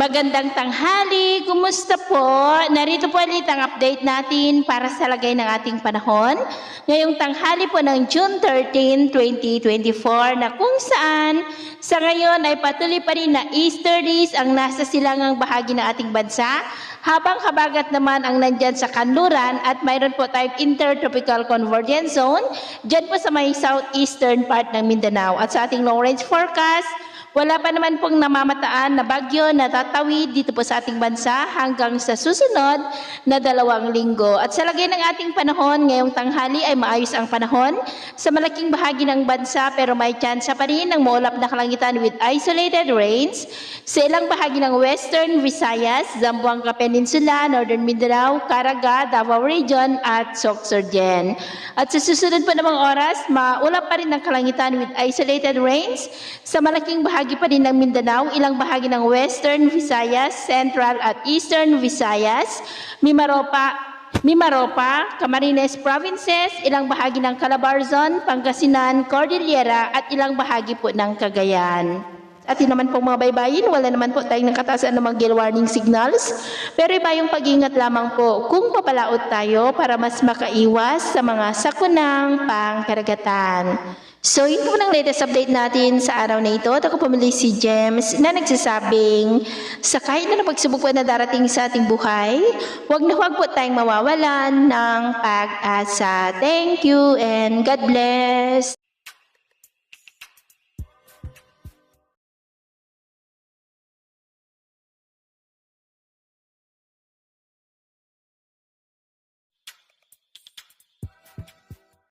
Magandang tanghali, kumusta po? Narito po ulit ang update natin para sa lagay ng ating panahon. Ngayong tanghali po ng June 13, 2024 na kung saan sa ngayon ay patuloy pa rin na easterlies ang nasa silangang bahagi ng ating bansa. Habang habagat naman ang nandyan sa kanluran at mayroon po tayong intertropical convergence zone dyan po sa may southeastern part ng Mindanao. At sa ating long range forecast, wala pa naman pong namamataan na bagyo na tatawid dito po sa ating bansa hanggang sa susunod na 2 linggo. At sa lagay ng ating panahon, ngayong tanghali ay maayos ang panahon sa malaking bahagi ng bansa pero may tsansa pa rin ng maulap na kalangitan with isolated rains sa ilang bahagi ng Western Visayas, Zamboanga Peninsula, Northern Mindanao, Caraga, Davao Region at Sorsogon. At sa susunod po namang oras, maulap pa rin ang kalangitan with isolated rains sa malaking bahagi pa din ng Mindanao, ilang bahagi ng Western Visayas, Central at Eastern Visayas, Mimaropa, Camarines Provinces, ilang bahagi ng Calabarzon, Pangasinan, Cordillera at ilang bahagi po ng Cagayan. At yun naman pong mga baybayin, wala naman po tayong nakatasan ng mga gale warning signals. Pero iba yung pag-ingat lamang po kung papalaot tayo para mas makaiwas sa mga sakunang pangkaragatan. So yun po ng latest update natin sa araw na ito. At ako pumili si James na nagsasabing sa kahit na pagsubok po na darating sa ating buhay, huwag po tayong mawawalan ng pag-asa. Thank you and God bless.